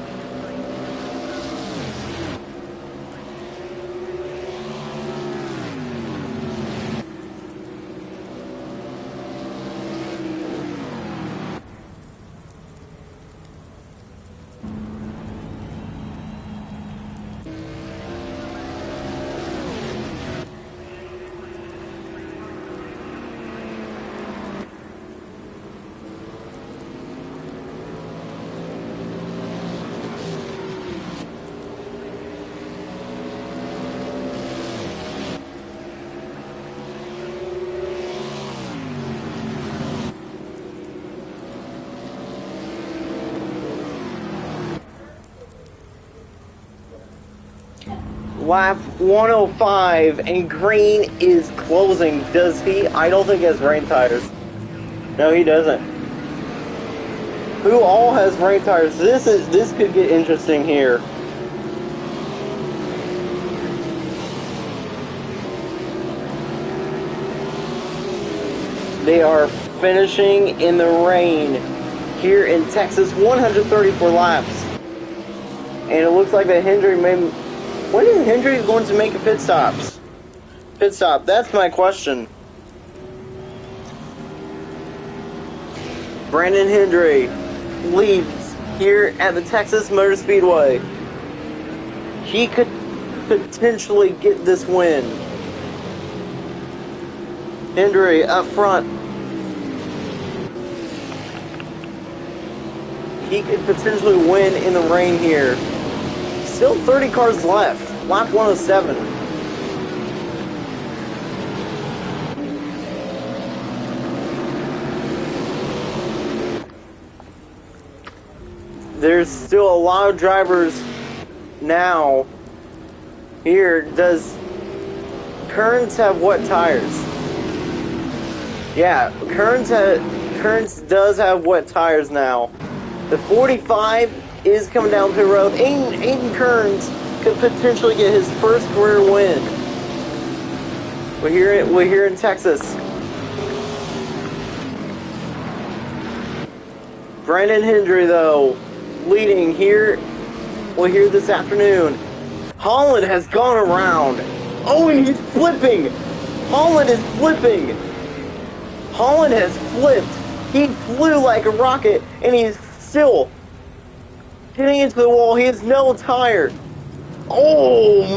Speaker 1: Lap 105, and Green is closing. Does he? I don't think he has rain tires. No, he doesn't. Who all has rain tires? This could get interesting here. They are finishing in the rain here in Texas, 134 laps. And it looks like that Hendry may... When is Hendry going to make a pit stop? That's my question. Brandon Hendry leads here at the Texas Motor Speedway. He could potentially get this win. Hendry up front. He could potentially win in the rain here. Still 30 cars left. Lap 107. There's still a lot of drivers now. Here, does Kearns have wet tires? Yeah, Kearns does have wet tires now. The 45 is coming down pit road. Aiden Kearns could potentially get his first career win. We're here in Texas. Brandon Hendry, though, leading here. We're here this afternoon. Holland has gone around. Oh, and he's flipping. Holland is flipping. Holland has flipped. He flew like a rocket, and he's still getting into the wall. He has no tire. Oh,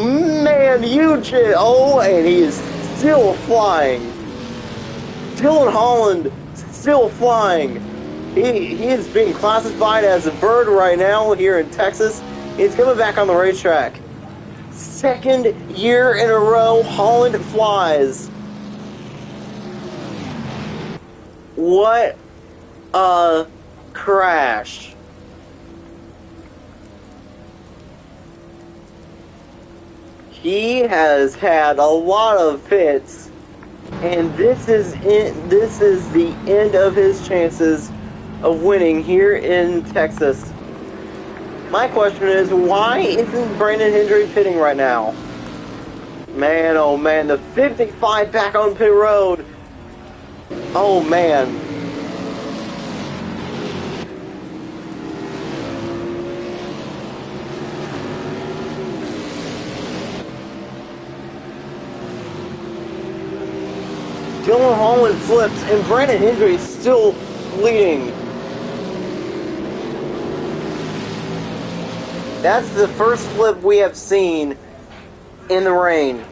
Speaker 1: man, huge hit. Oh, and he is still flying. Dylan Holland still flying. He is being classified as a bird right now here in Texas. He's coming back on the racetrack. Second year in a row, Holland flies. What a crash. He has had a lot of hits, and this is the end of his chances of winning here in Texas. My question is, why isn't Brandon Hendry pitting right now? Man, oh man, the 55 back on pit road. Oh man. Dylan Holland flips, and Brandon Hendry is still leading. That's the first flip we have seen in the rain.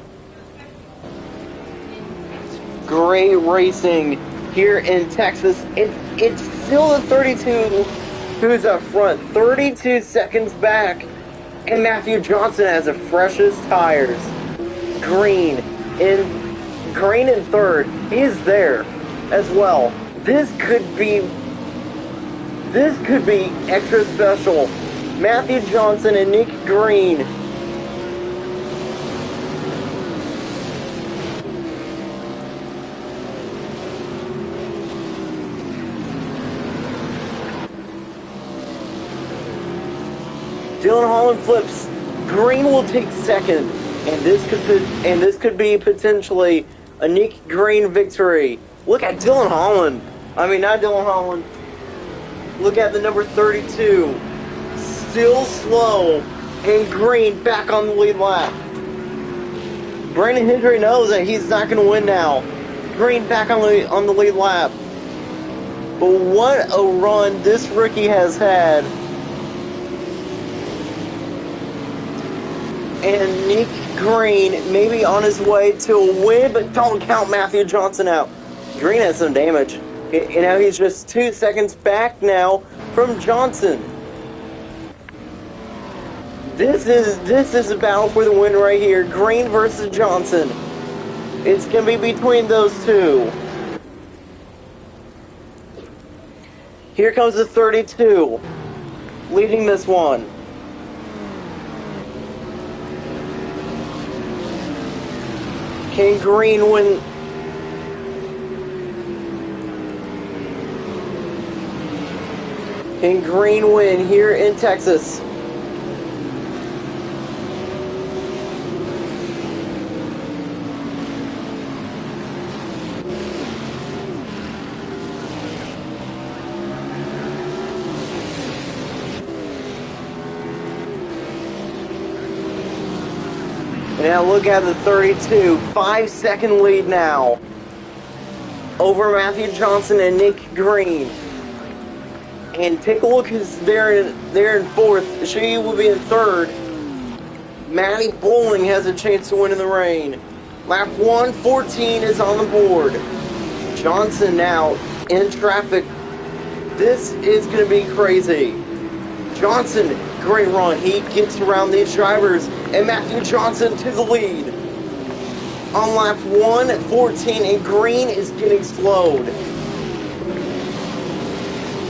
Speaker 1: Great racing here in Texas. It's still the 32 who's up front, 32 seconds back, and Matthew Johnson has the freshest tires. Green in third. He's there as well. This could be extra special. Matthew Johnson and Nick Green. Dylan Holland flips. Green will take second, and this could be potentially A Nick Green victory. Look at Dylan Holland. I mean, not Dylan Holland. Look at the number 32. Still slow. And Green back on the lead lap. Brandon Hendry knows that he's not going to win now. Green back on the lead lap. But what a run this rookie has had. And Nick Green maybe on his way to a win, but don't count Matthew Johnson out. Green has some damage. And now he's just 2 seconds back now from Johnson. This is a battle for the win right here. Green versus Johnson. It's going to be between those two. Here comes the 32, leading this one. Can Green win? Can Green win here in Texas? Now look at the 32, 5-second lead now over Matthew Johnson and Nick Green. And take a look, because they're in fourth. She will be in third. Maddie Bowling has a chance to win in the rain. Lap 114 is on the board. Johnson now in traffic. This is going to be crazy. Johnson, great run. He gets around these drivers. And Matthew Johnson to the lead. On lap 114, and Green is getting slowed.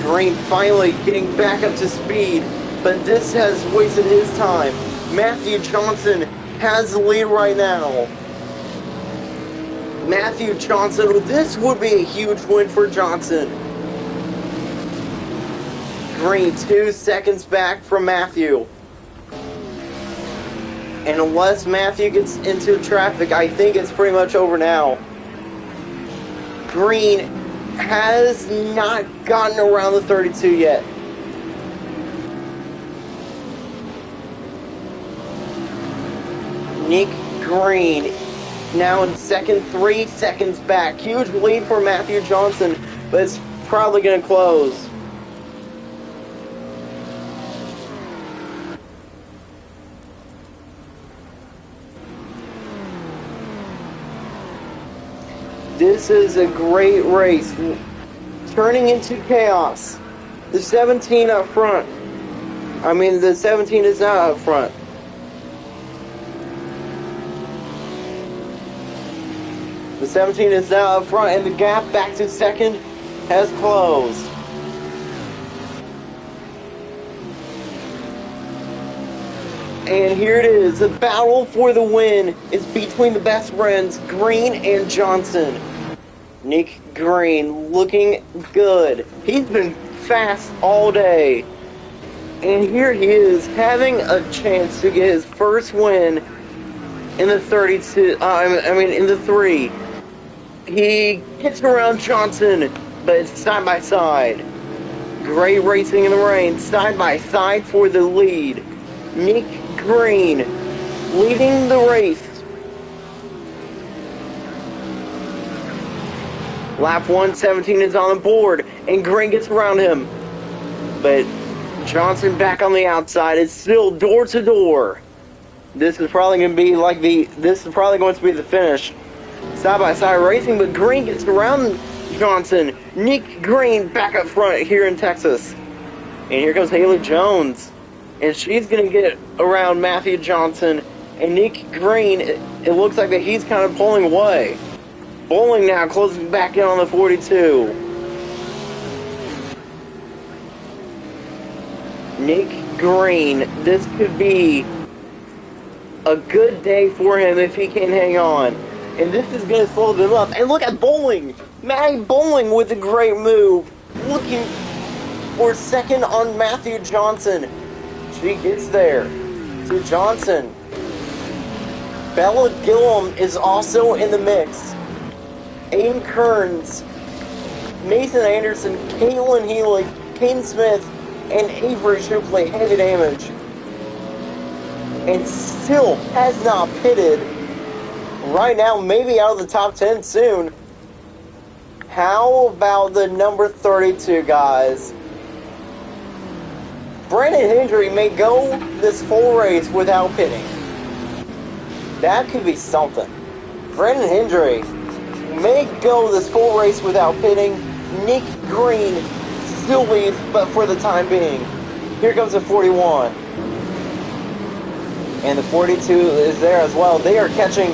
Speaker 1: Green finally getting back up to speed, but this has wasted his time. Matthew Johnson has the lead right now. Matthew Johnson, this would be a huge win for Johnson. Green 2 seconds back from Matthew. And unless Matthew gets into traffic, I think it's pretty much over now. Green has not gotten around the 32 yet. Nick Green now in second, 3 seconds back. Huge lead for Matthew Johnson, but it's probably going to close. This is a great race, turning into chaos. The 17 up front. I mean, the 17 is not up front. The 17 is now up front, and the gap back to second has closed. And here it is. The battle for the win is between the best friends, Green and Johnson. Nick Green looking good. He's been fast all day. And here he is having a chance to get his first win in the 32, in the 3. He gets around Johnson, but it's side by side. Great racing in the rain, side by side for the lead. Nick Green leading the race. Lap 117 is on the board, and Green gets around him. But Johnson back on the outside. It's still door to door. This is probably going to be the finish. Side by side racing, but Green gets around Johnson. Nick Green back up front here in Texas. And here comes Haley Jones. And she's going to get around Matthew Johnson. And Nick Green, it looks like that he's kind of pulling away. Bowling now closing back in on the 42. Nick Green, this could be a good day for him if he can hang on. And this is going to slow them up. And look at Bowling. Maddie Bowling with a great move. Looking for second on Matthew Johnson. She gets there to Johnson. Bella Gillum is also in the mix. Aiden Kearns, Mason Anderson, Caitlin Healy, Caden Smith, and Avery Shipley heavy damage. And still has not pitted. Right now, maybe out of the top 10 soon. How about the number 32, guys? Brandon Hendry may go this full race without pitting. That could be something. Brandon Hendry may go this full race without pitting. Nick Green still leads, but for the time being. Here comes the 41. And the 42 is there as well. They are catching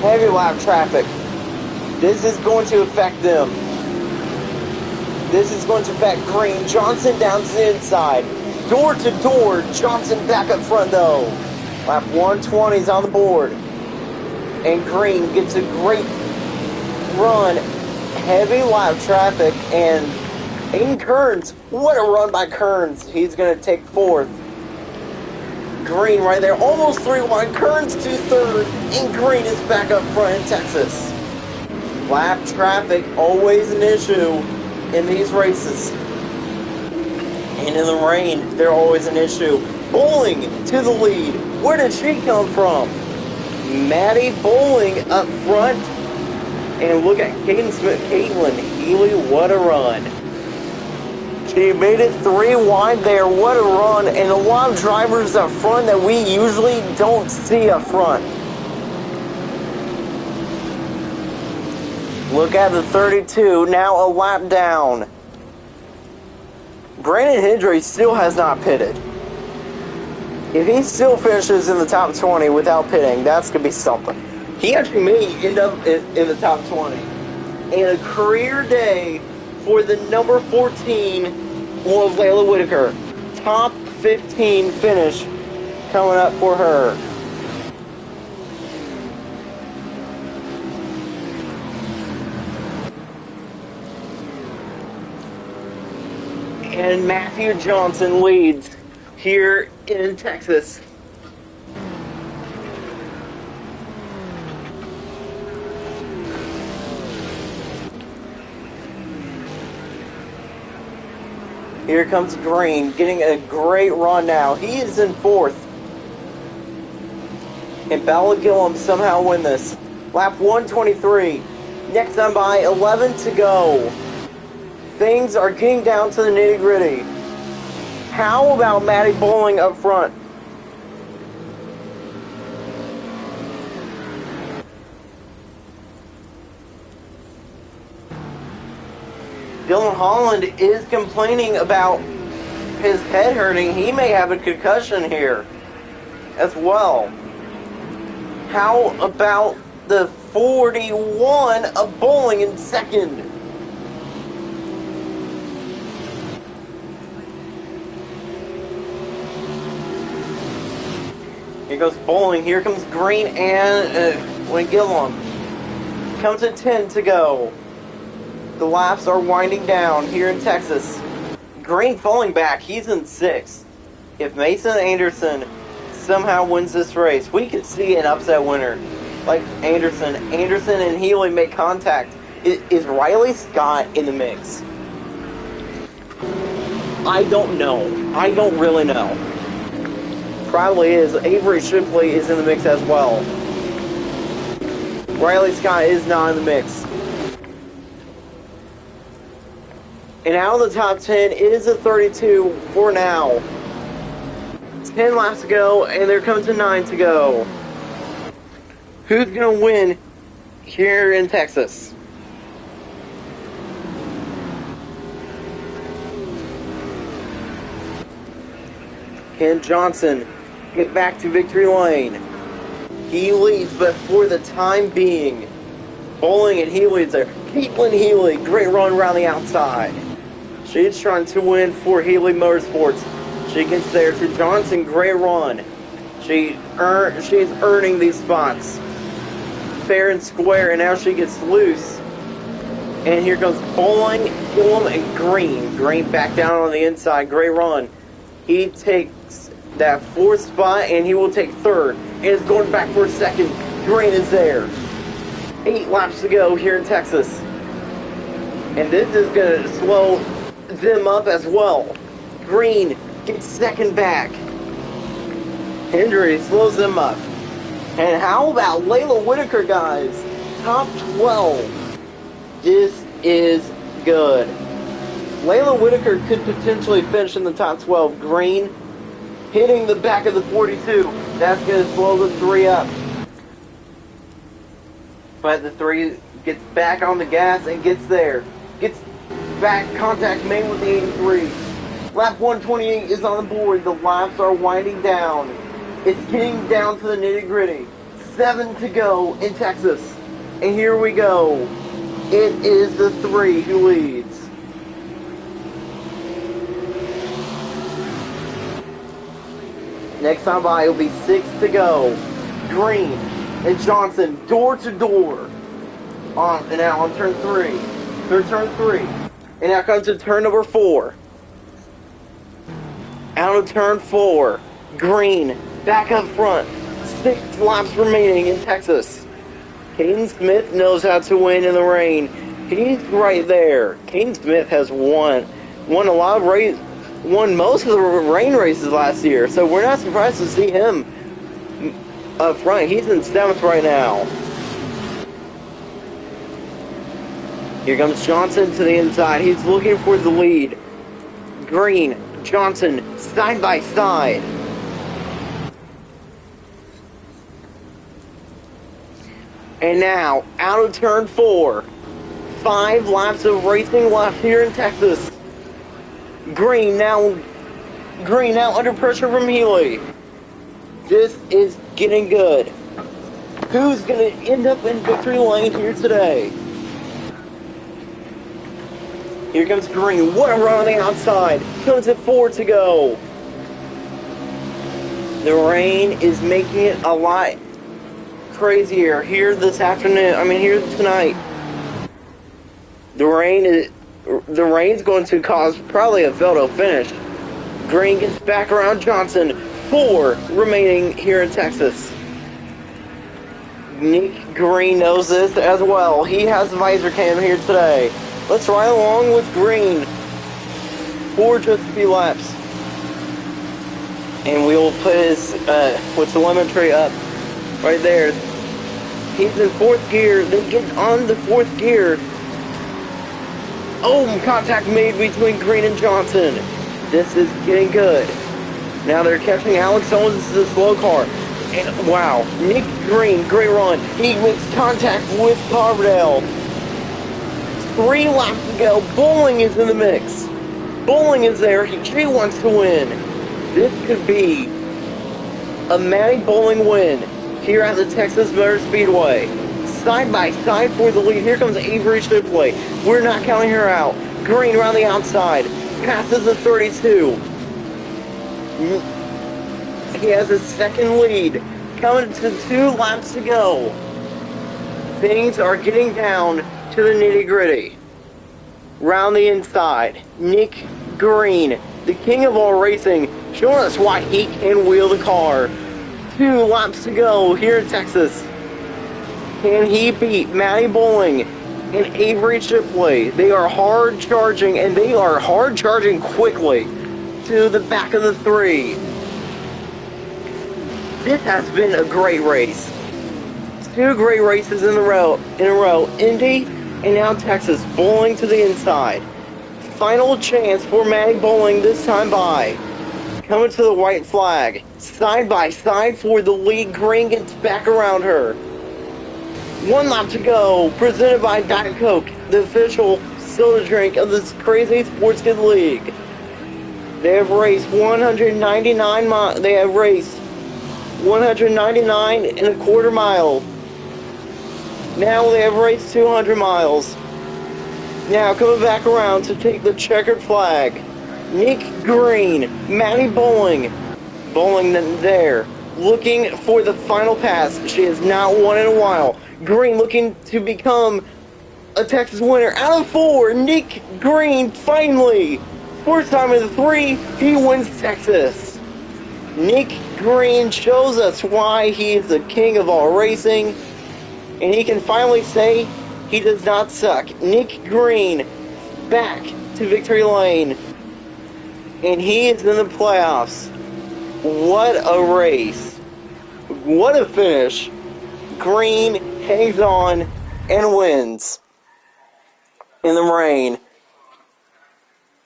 Speaker 1: heavy lap traffic. This is going to affect them. This is going to affect Green. Johnson down to the inside. Door to door. Johnson back up front though. Lap 120 is on the board. And Green gets a great run. Heavy lap traffic. And Aiden Kearns. What a run by Kearns. He's going to take fourth. Green right there. Almost 3 wide. Kearns to third. And Green is back up front in Texas. Lap traffic always an issue in these races. And in the rain, they're always an issue. Bowling to the lead. Where did she come from? Maddie Bowling up front. And look at Caden Smith. Caitlin Healy, what a run. She made it 3 wide there. What a run. And a lot of drivers up front that we usually don't see up front. Look at the 32. Now a lap down. Brandon Hendry still has not pitted. If he still finishes in the top 20 without pitting, that's going to be something. He actually may end up in the top 20. And a career day for the number 14 was Layla Whitaker. Top 15 finish coming up for her. And Matthew Johnson leads here in Texas. Here comes Green, getting a great run now. He is in fourth. And Bella Gillum somehow win this. Lap 123. Next time by 11 to go. Things are getting down to the nitty-gritty. How about Maddie Bowling up front? Dylan Holland is complaining about his head hurting. He may have a concussion here as well. How about the 41 of Bowling in second? Here goes Bowling. Here comes Green and Gillum. Comes to 10 to go. The laps are winding down here in Texas. Green falling back. He's in 6th. If Mason Anderson somehow wins this race, we could see an upset winner. Like Anderson. Anderson and Healy make contact. Is Riley Scott in the mix? I don't know. I don't really know. Probably is. Avery Shipley is in the mix as well. Riley Scott is not in the mix. And out of the top 10 is a 32 for now. 10 laps to go, and there comes a 9 to go. Who's going to win here in Texas? Can Johnson get back to victory lane? He leads, but for the time being, Bowling and Healy is there. Caitlin Healy, great run around the outside. She's trying to win for Healy Motorsports. She gets there to Johnson, great run. She's earning these spots. Fair and square, and now she gets loose. And here goes Bowling, Gillum, and Green. Green back down on the inside, great run. He takes that 4th spot, and he will take 3rd. And is going back for 2nd. Green is there. 8 laps to go here in Texas. And this is going to slow them up as well. Green gets second back. Hendry slows them up. And how about Layla Whitaker, guys? Top 12. This is good. Layla Whitaker could potentially finish in the top 12. Green hitting the back of the 42. That's going to slow the 3 up. But the 3 gets back on the gas and gets there. Gets back, contact made with the 83. Lap 128 is on the board. The laps are winding down. It's getting down to the nitty-gritty. 7 to go in Texas. And here we go. It is the 3 who leads. Next time by, it'll be 6 to go. Green and Johnson, door to door. And now on turn 3. Third turn 3. And now comes to turn number 4. Out of turn 4. Green, back up front. 6 laps remaining in Texas. Caden Smith knows how to win in the rain. He's right there. Caden Smith has won a lot of races. Won most of the rain races last year, so we're not surprised to see him up front. He's in 7th right now. Here comes Johnson to the inside. He's looking for the lead. Green, Johnson, side by side. And now, out of turn 4. 5 laps of racing left here in Texas. Green now under pressure from Healy. This is getting good. Who's going to end up in victory lane here today? Here comes Green. What a run on the outside. Comes at 4 to go. The rain is making it a lot crazier here this afternoon. Here tonight. The rain's going to cause probably a photo finish. Green gets back around Johnson. 4 remaining here in Texas. Nick Green knows this as well. He has the visor cam here today. Let's ride along with Green for just a few laps. And we will put his telemetry up right there. He's in 4th gear. They get on the 4th gear. Oh, contact made between Green and Johnson. This is getting good. Now they're catching Alex Owens' slow car. And wow, Nick Green, great run. He makes contact with Carbondale. 3 laps to go. Bowling is in the mix. Bowling is there. He wants to win. This could be a Matty Bowling win here at the Texas Motor Speedway. Side by side for the lead. Here comes Avery Shipley. We're not counting her out. Green around the outside. Passes the 32. He has his 2nd lead. Coming to 2 laps to go. Things are getting down to the nitty-gritty. Round the inside. Nick Green, the king of all racing, showing us why he can wheel the car. 2 laps to go here in Texas. Can he beat Matty Bowling and Avery Shipley? They are hard charging, and they are hard charging quickly to the back of the 3. This has been a great race. 2 great races in a row. Indy and now Texas. Bowling to the inside. Final chance for Matty Bowling this time by. Coming to the white flag. Side by side for the lead. Green gets back around her. 1 lap to go, presented by Diet Coke, the official soda drink of this crazy sports kid league. They have raced 199 miles. They have raced 199 and a quarter miles. Now they have raced 200 miles. Now coming back around to take the checkered flag. Nick Green, Matty Bowling there, looking for the final pass. She has not won in a while. Green looking to become a Texas winner. Out of 4, Nick Green finally, 4th time in the 3, he wins Texas. Nick Green shows us why he is the king of all racing, and he can finally say he does not suck. Nick Green back to victory lane, and he is in the playoffs. What a race. What a finish. Green hangs on and wins in the rain.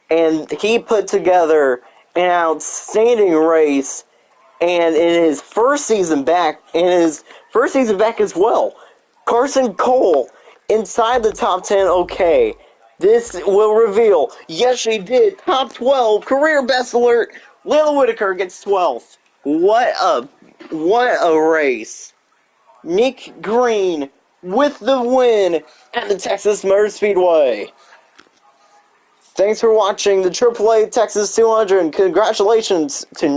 Speaker 1: And he put together an outstanding race. And in his first season back as well, Carson Cole inside the top 10. Okay, this will reveal. Yes, she did. Top 12, career best alert. Lil Whitaker gets 12th. What a race. Nick Green with the win at the Texas Motor Speedway. Thanks for watching the AAA Texas 200. Congratulations to Nick